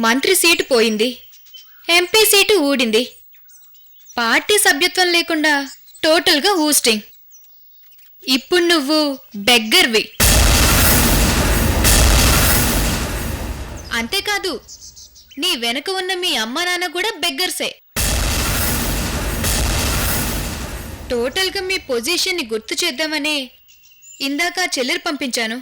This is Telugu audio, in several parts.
మంత్రి సీటు పోయింది, ఎంపీ సీటు ఊడింది, పార్టీ సభ్యత్వం లేకుండా టోటల్గా హూస్టింగ్. ఇప్పుడు నువ్వు బెగ్గర్వి. అంతేకాదు, నీ వెనక ఉన్న మీ అమ్మ నాన్న కూడా బెగ్గర్సే. టోటల్గా మీ పొజిషన్ని గుర్తు చేద్దామనే ఇందాక చెల్లెరు పంపించాను.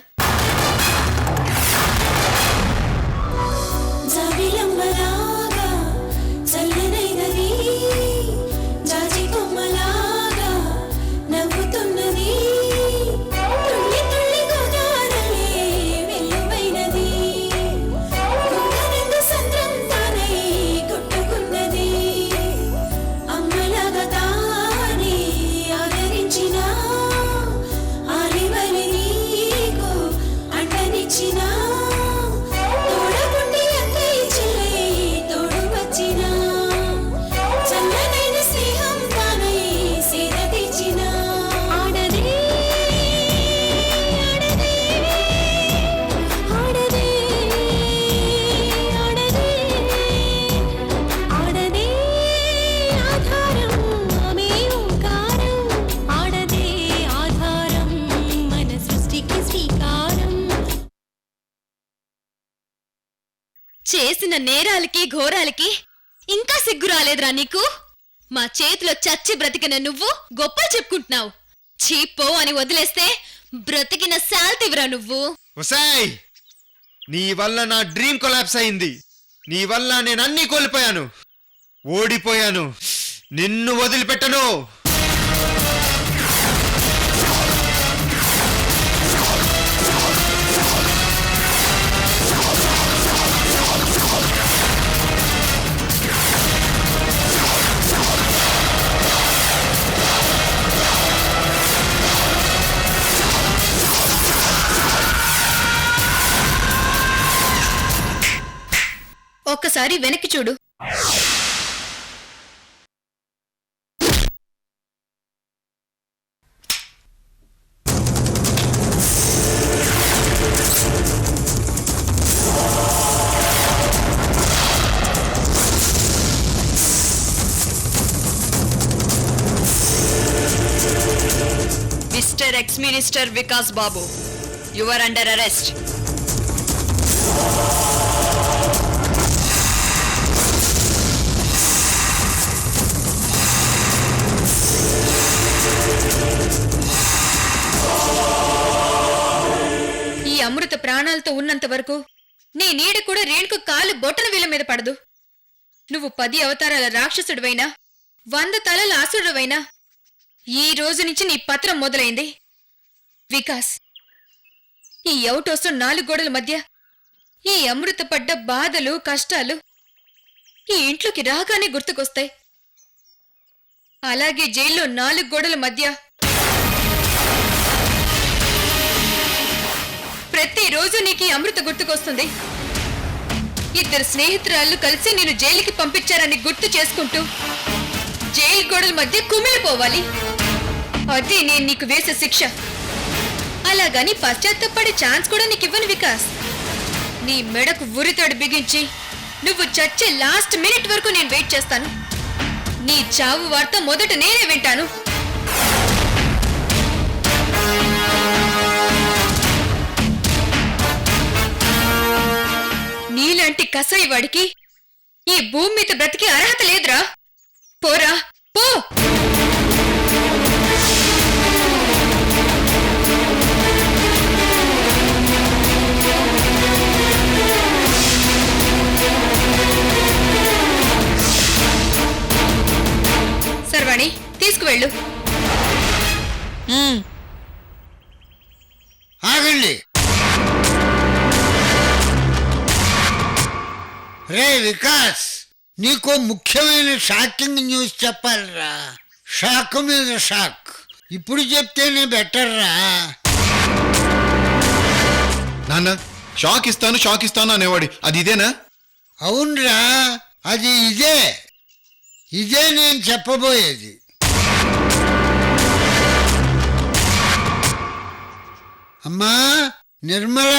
చేసిన నేరాలకి ఘోరాలకి ఇంకా సిగ్గు రాలేదురా నీకు? మా చేతిలో చచ్చి బ్రతికిన నువ్వు గొప్పలు చెప్పుకుంటున్నావు. చీపో అని వదిలేస్తే బ్రతికిన శాల్తివిరా నువ్వు. ఒసేయ్, నీ వల్ల నా డ్రీమ్ కొలాప్స్ అయింది. నీ వల్ల నేను అన్నీ కోల్పోయాను, ఓడిపోయాను. నిన్ను వదిలిపెట్టను. ఒక్కసారి వెనక్కి చూడు. Mister ex minister Vikas Babu, you are under arrest. ఈ అమృత ప్రాణాలతో ఉన్నంత వరకు నీ నీడ కూడా రేణుకు కాలు బొట్టన వీళ్ళ మీద పడదు. నువ్వు 10 అవతారాల రాక్షసుడివైనా 100 తలల అసురుడివైనా ఈ రోజు నుంచి నీ పత్రం మొదలైంది. వికాస్, ఈ అవుటోసం 4 గోడల మధ్య ఈ అమృత పడ్డ బాధలు కష్టాలు ఈ ఇంట్లోకి రాగానే గుర్తుకొస్తాయి. అలాగే జైల్లో 4 గోడల మధ్య ప్రతిరోజు నీకు అమృత గుర్తుకొస్తుంది. 2 స్నేహితురాళ్ళు కలిసి నేను జైలుకి పంపించారని గుర్తు చేసుకుంటూ జైలు గోడల మధ్య కుమిలిపోవాలి. అది నేను నీకు వేసే శిక్ష. అలాగని పశ్చాత్తపడే ఛాన్స్ కూడా నీకు ఇవ్వను వికాస్. నీ మెడకు ఉరితాడు బిగించి నువ్వు చచ్చే లాస్ట్ మినిట్ వరకు నేను వెయిట్ చేస్తాను. నీ చావు వార్త మొదట నేనే వింటాను. నీలాంటి కసాయి వాడికి ఈ భూమి మీద బ్రతికి అర్హత లేదురా. పోరా పో. సర్వాణి, తీసుకువెళ్ళు. ఆగండి. రే వికాస్, నీకు ముఖ్యమైన షాకింగ్ న్యూస్ చెప్పాలరా. షాక్ మీద షాక్. ఇప్పుడు చెప్తేనే బెటర్ రా. నాన్న, షాక్ ఇస్తాను అనేవాడి అది ఇదేనా? అవునరా, అది ఇదే నేను చెప్పబోయేది. అమ్మా నిర్మల,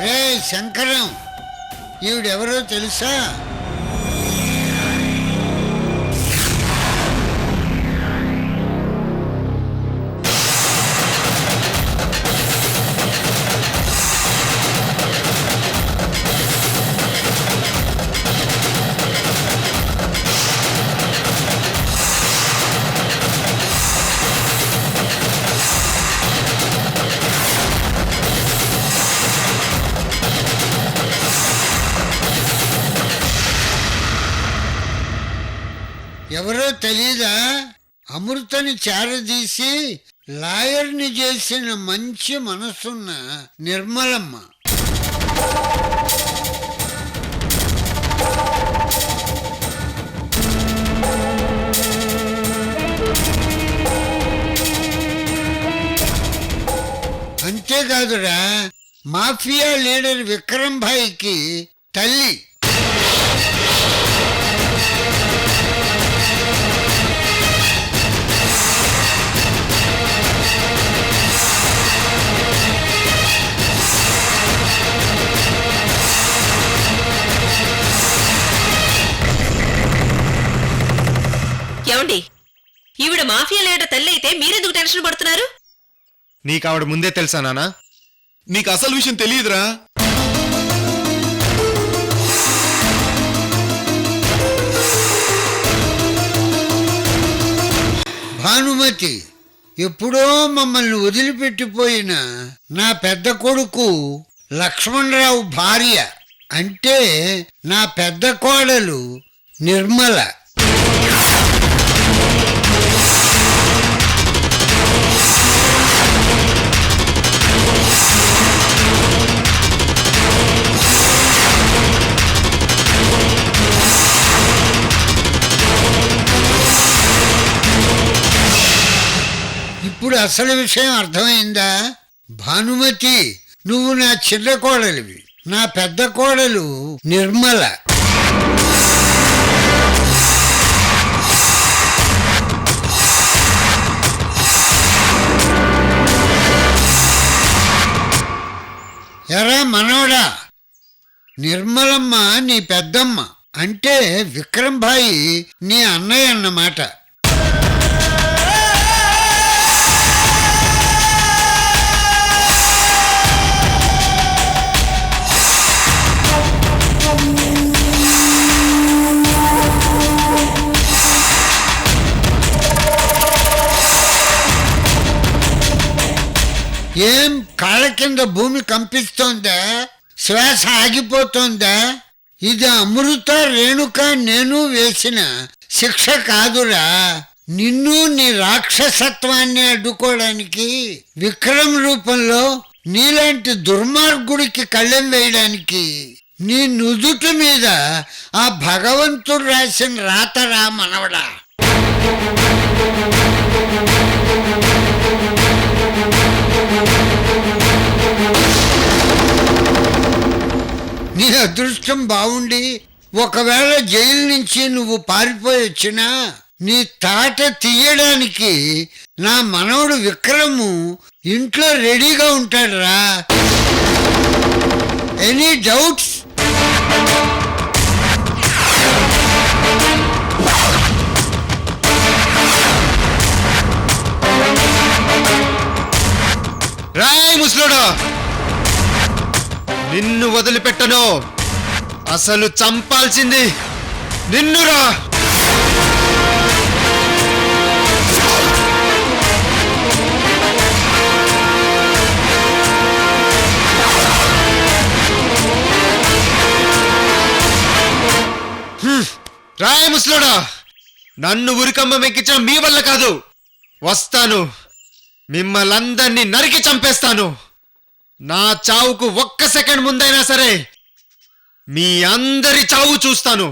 రే శంకరం, ఈవిడెవరో తెలుసా? ఎవరో తెలీదా? అమృతని చేరదీసి లాయర్ని చేసిన మంచి మనసున్న నిర్మలమ్మ. అంతేకాదురా, మాఫియా లీడర్ విక్రమ్ భాయ్కి తల్లి. ఏమండి, ఈవిడ మాఫియా లీడర్ తల్లి అయితే మీరెందుకు టెన్షన్ పడుతున్నారు? నీకు ఆవిడ ముందే తెలుసా నానా? నీకు అసలు విషయం తెలియదురా. భానుమతి ఎప్పుడో మమ్మల్ని వదిలిపెట్టిపోయిన నా పెద్ద కొడుకు లక్ష్మణరావు భార్య, అంటే నా పెద్ద కోడలు నిర్మల. ఇప్పుడు అసలు విషయం అర్థమైందా? భానుమతి, నువ్వు నా చిన్న కోడలివి, నా పెద్ద కోడలు నిర్మల. ఎరా మనవడా, నిర్మలమ్మ నీ పెద్దమ్మ, అంటే విక్రమ్ భాయి నీ అన్నయ్య అన్నమాట. ఏం కాళ్ళ కింద భూమి కంపిస్తోందా? శ్వాస ఆగిపోతోందా? ఇది అమృత, రేణుక, నేను వేసిన శిక్ష కాదురా. నిన్ను నీ రాక్షసత్వాన్ని అడ్డుకోవడానికి, విక్రమ్ రూపంలో నీలాంటి దుర్మార్గుడికి కళ్ళెం వేయడానికి నీ నుదుటి మీద ఆ భగవంతుడు రాసిన రాతరా మనవడా. నీ అదృష్టం బావుండి ఒకవేళ జైలు నుంచి నువ్వు పారిపోయి వచ్చినా నీ తాట తీయడానికి నా మనవడు విక్రము ఇంట్లో రెడీగా ఉంటాడురా. Any doubts? రాయ్ ముసలోడా, నిన్ను వదిలిపెట్టను. అసలు చంపాల్సింది నిన్నురా. రాయ్ ముసలోడా, నన్ను ఉరికంబం ఎక్కించడం మీ వల్ల కాదు. వస్తాను, మిమ్మల్ందరినీ నరికి చంపేస్తాను. నా చావుకు ఒక్క సెకండ్ ముందైనా సరే మీ అందరి చావు చూస్తాను.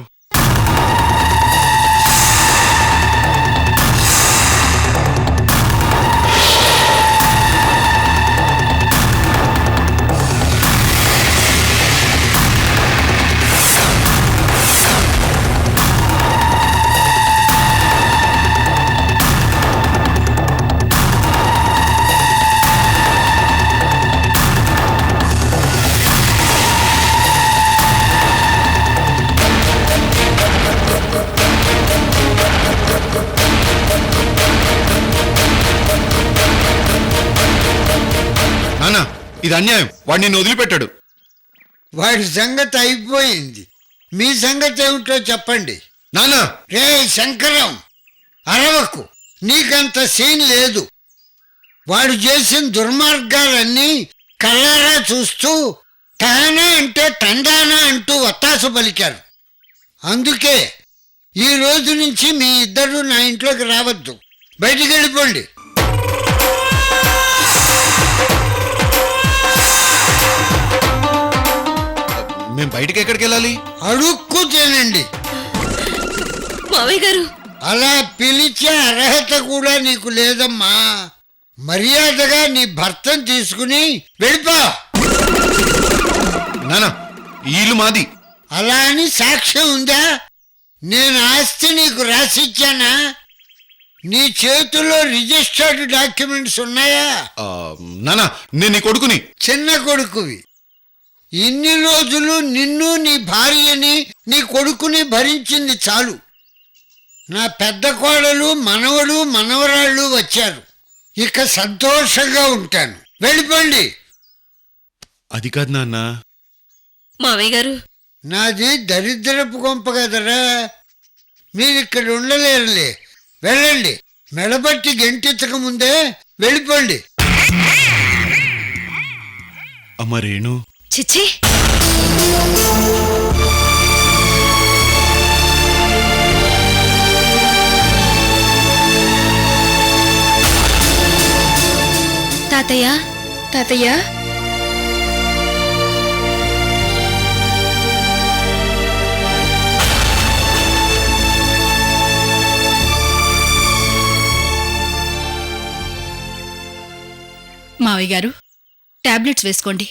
ఇది అన్యాయం. వాడు నిన్ను వదిలిపెట్టాడు. వాడి సంగతి అయిపోయింది. మీ సంగతి ఏమిటో చెప్పండి. నాన్న రే శంకరం, అరవకు, నీకంత సీన్ లేదు. వాడు చేసిన దుర్మార్గాలన్నీ కళ్ళారా చూస్తూ తానా అంటే తండానా అంటూ వత్తాసు పలికారు. అందుకే ఈ రోజు నుంచి మీ ఇద్దరు నా ఇంట్లోకి రావద్దు, బయటికి వెళ్ళిపోండి. మేము బయటికి ఎక్కడికి వెళ్ళాలి? అడుక్కు తినండి. మావయ్య గారు, అలా పిలిచే అర్హత కూడా నీకు లేదమ్మా. మర్యాదగా నీ భర్తను తీసుకుని వెళ్ళిపో. నాన్న, ఈ ఇల్లు మాది. అలా అని సాక్ష్యం ఉందా? నేను ఆస్తి నీకు రాసిచ్చానా? నీ చేతుల్లో రిజిస్టర్డ్ డాక్యుమెంట్స్ ఉన్నాయా? నాన్న, నేను నీ కొడుకుని. చిన్న కొడుకువి. ఇన్ని రోజులు నిన్ను, నీ భార్యని, నీ కొడుకుని భరించింది చాలు. నా పెద్ద కోడలు, మనవడు, మనవరాళ్ళు వచ్చారు. ఇక సంతోషంగా ఉంటాను. వెళ్ళిపోండి. అది కాదు నాన్న. మావయ్య గారు, నాది దరిద్రపు కొంప కదరా. మీరిక్కడ ఉండలేరులే, వెళ్ళండి. మెడబట్టి గెంటెత్తక ముందే వెళ్ళిపోండి. అమ్మ రేణు, చిచ్చి, తాతయ్య తాతయ్య, మావయ్య గారు టాబ్లెట్స్ వేసుకోండి.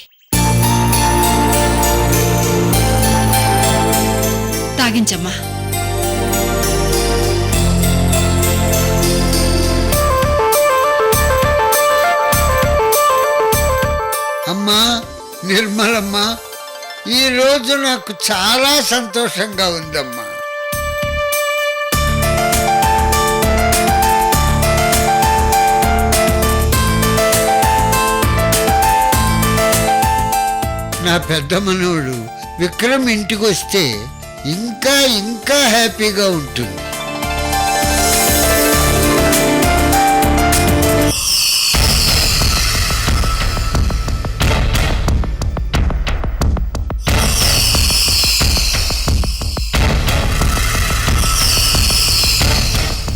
తాగించమ్మా. అమ్మా నిర్మలమ్మ, ఈరోజు నాకు చాలా సంతోషంగా ఉందమ్మా. నా పెద్ద మనవడు విక్రమ్ ఇంటికి వస్తే ఇంకా ఇంకా హ్యాపీగా ఉంటుంది.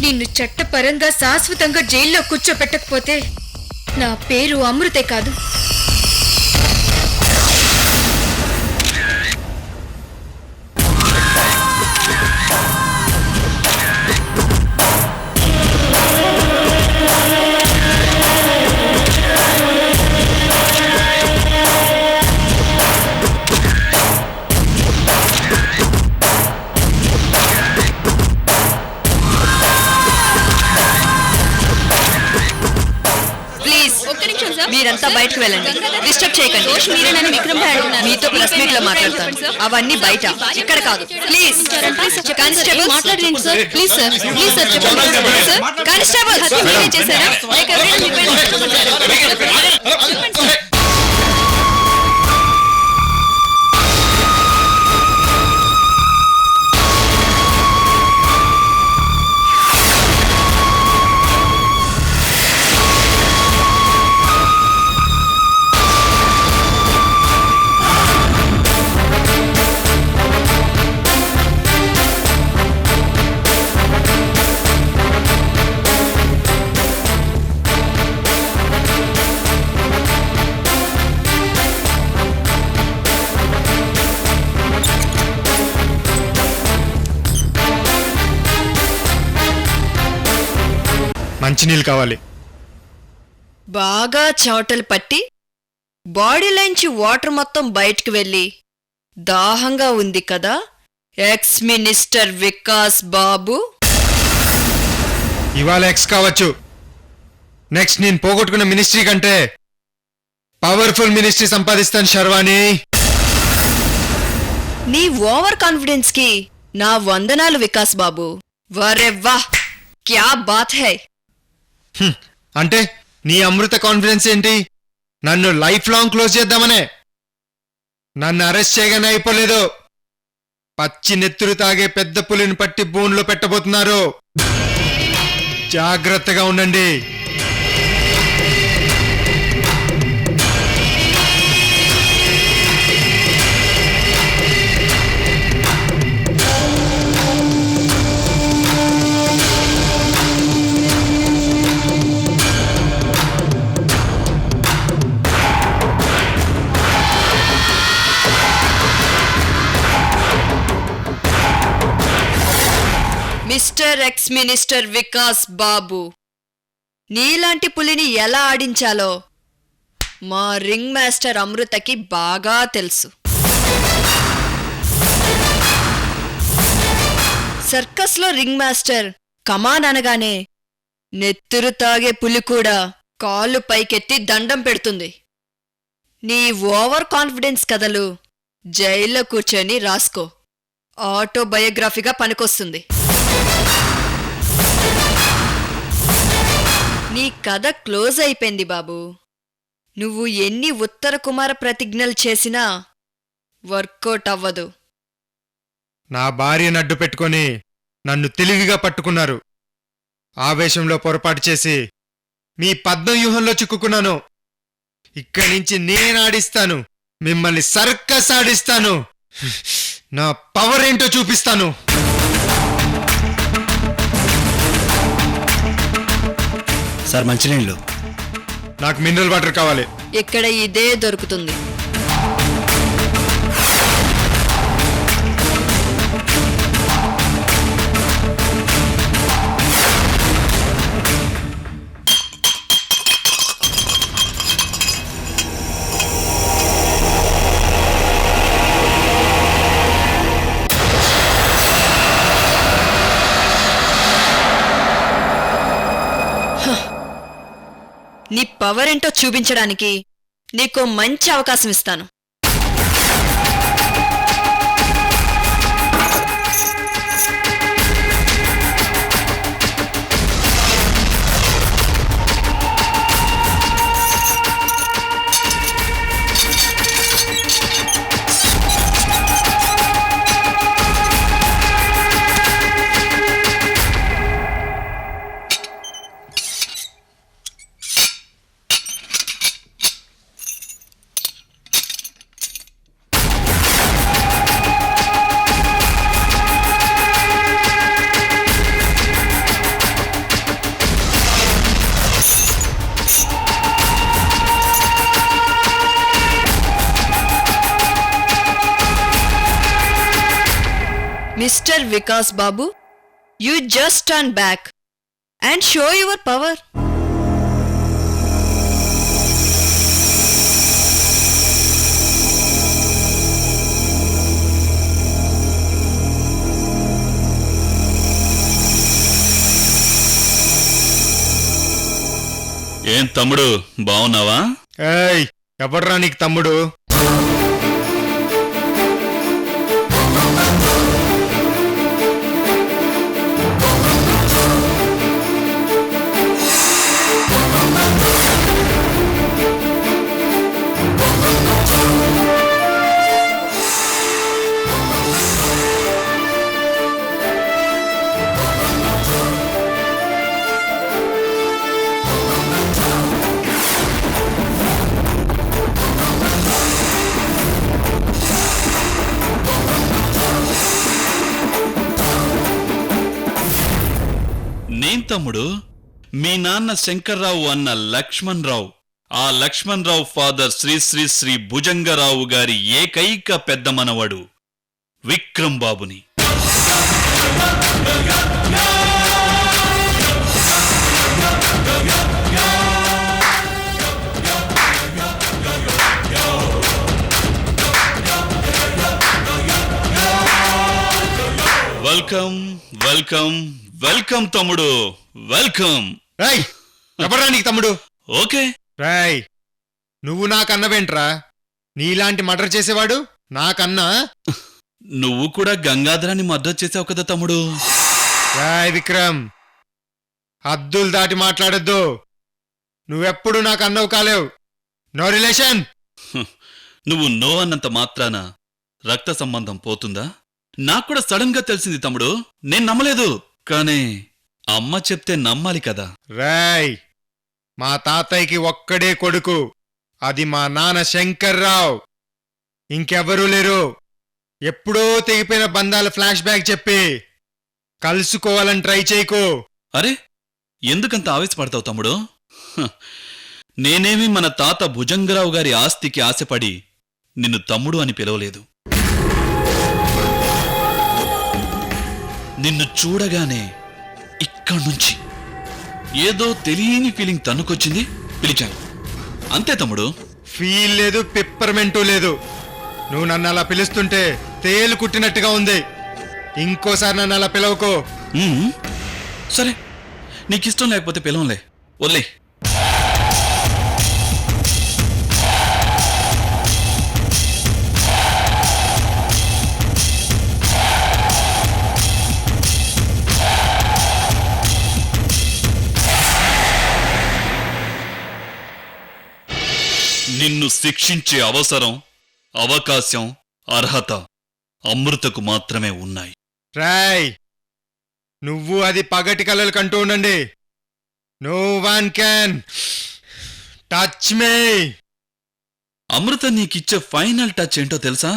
నిన్ను చట్టపరంగా శాశ్వతంగా జైల్లో కూర్చోపెట్టకపోతే నా పేరు అమృతే కాదు. మీరంతా బయటకు వెళ్ళండి. డిస్టర్బ్ చేయకండి. మీరేనని విక్రమ్ భాయ్ అడుగుతున్నారు. మీతో ప్రెస్ మీట్ లో మాట్లాడతాను. అవన్నీ బయట, ఇక్కడ కాదు. ప్లీజ్ కానిస్టేబుల్ మాట్లాడండి sir. Please sir, please sir చెప్పండి సార్. కానిస్టేబుల్ మీరే చేశారా? లేక ఎవరైనా మీ పైన చెప్పండి. మంచినీళ్ళు కావాలి. బాగా చెమటలు పట్టి బాడీలోంచి వాటర్ మొత్తం బయటకు వెళ్ళి దాహంగా ఉంది కదా ఎక్స్ మినిస్టర్ వికాస్ బాబు. ఇవాళ ఎక్స్ కావచ్చు, నెక్స్ట్ నేను పోగొట్టుకున్న మినిస్ట్రీ కంటే పవర్ఫుల్ మినిస్ట్రీ సంపాదిస్తాను శర్వాణి. నీ ఓవర్ కాన్ఫిడెన్స్ కి నా వందనాలు వికాస్ బాబు. వరే వాహ్, క్యా బాత్ హై. అంటే నీ అమృత కాన్ఫిడెన్స్ ఏంటి? నన్ను లైఫ్ లాంగ్ క్లోజ్ చేద్దామనే. నన్ను అరెస్ట్ చేయగానే అయిపోలేదు, పచ్చి నెత్తురు తాగే పెద్ద పులిని పట్టి బోన్లో పెట్టబోతున్నారు. జాగ్రత్తగా ఉండండి. మిస్టర్ ఎక్స్ మినిస్టర్ వికాస్ బాబు, నీలాంటి పులిని ఎలా ఆడించాలో మా రింగ్ మాస్టర్ అమృతకి బాగా తెలుసు. సర్కస్లో రింగ్ మాస్టర్ కమాన్ అనగానే నెత్తురు తాగే పులి కూడా కాళ్ళు పైకెత్తి దండం పెడుతుంది. నీ ఓవర్ కాన్ఫిడెన్స్ కథలు జైల్లో కూర్చొని రాసుకో, ఆటోబయోగ్రఫీగా పనికొస్తుంది. నీ కథ క్లోజ్ అయిపోయింది బాబు. నువ్వు ఎన్ని ఉత్తర కుమార ప్రతిజ్ఞలు చేసినా వర్కౌట్ అవ్వదు. నా భార్యను అడ్డు పెట్టుకొని నన్ను తెలివిగా పట్టుకున్నారు. ఆవేశంలో పొరపాటు చేసి మీ పద్మవ్యూహంలో చిక్కుకున్నాను. ఇక్కడి నుంచి నేను ఆడిస్తాను, మిమ్మల్ని సర్కస్ ఆడిస్తాను. నా పవర్ ఏంటో చూపిస్తాను. సార్ మంచినీళ్ళు. నాకు మినరల్ వాటర్ కావాలి. ఇక్కడ ఇదే దొరుకుతుంది. నీ పవర్ ఏంటో చూపించడానికి నీకో మంచి అవకాశం ఇస్తాను. Mr. Vikas Babu, you just turn back and show your power. ఏం తమ్ముడు బావున్నావా? ఏయ్, ఎవడ్రా నీకు తమ్ముడు? నేను తమ్ముడు మీ నాన్న శంకర్రావు అన్న లక్ష్మణ్ రావు, ఆ లక్ష్మణ్ రావు ఫాదర్ శ్రీ శ్రీ శ్రీ భుజంగరావు గారి ఏకైక పెద్ద మనవడు విక్రమ్ బాబుని. వెల్కమ్ వెల్కమ్ వెల్కమ్ తమ్ముడు, వెల్కమ్. రాయ్, ఎవడ్రా నీకు తమ్ముడు? ఓకే రాయ్, నువ్వు నాకన్నవేంట్రా? నీలాంటి మర్డర్ చేసేవాడు నాకన్నా? నువ్వు కూడా గంగాధరాన్ని మద్దతు చేసావు కదా తమ్ముడు. రాయ్ విక్రమ్, హద్దులు దాటి మాట్లాడొద్దు. నువ్వెప్పుడు నాకు అన్నవు కాలేవు. No relation. నువ్వు నో అన్నంత మాత్రాన రక్త సంబంధం పోతుందా? నాకు కూడా సడన్ గా తెలిసింది తమ్ముడు, నేను నమ్మలేదు. కానీ అమ్మ చెప్తే నమ్మాలి కదా. రాయ్, మా తాతయ్యకి ఒక్కడే కొడుకు, అది మా నాన్న శంకర్రావు. ఇంకెవరూ లేరు. ఎప్పుడో తెగిపోయిన బంధాల ఫ్లాష్ బ్యాక్ చెప్పి కలుసుకోవాలని ట్రై చేయకు. అరే, ఎందుకంత ఆవేశపడతావు తమ్ముడు? హ, నేనేమి మన తాత భుజంగరావు గారి ఆస్తికి ఆశపడి నిన్ను తమ్ముడు అని పిలవలేదు. నిన్ను చూడగానే ఇక్కడ్నుంచి ఏదో తెలియని ఫీలింగ్ తన్నుకొచ్చింది, పిలిచాను. అంతే తమ్ముడు. ఫీల్ లేదు, పిప్పర్మెంటూ లేదు. నువ్వు నన్ను అలా పిలుస్తుంటే తేలు కుట్టినట్టుగా ఉంది. ఇంకోసారి నన్ను అలా పిలవకో. ఉమ్, సరే, నీకిష్టం లేకపోతే పిలవంలే, వదిలే. నిన్ను శిక్షించే అవసరం, అవకాశం, అర్హత అమృతకు మాత్రమే ఉన్నాయి. రాయ్, నువ్వు అది పగటి కలలు కంటూ ఉండండి. No one can touch me. Amrutha నీకిచ్చే ఫైనల్ టచ్ ఏంటో తెలుసా?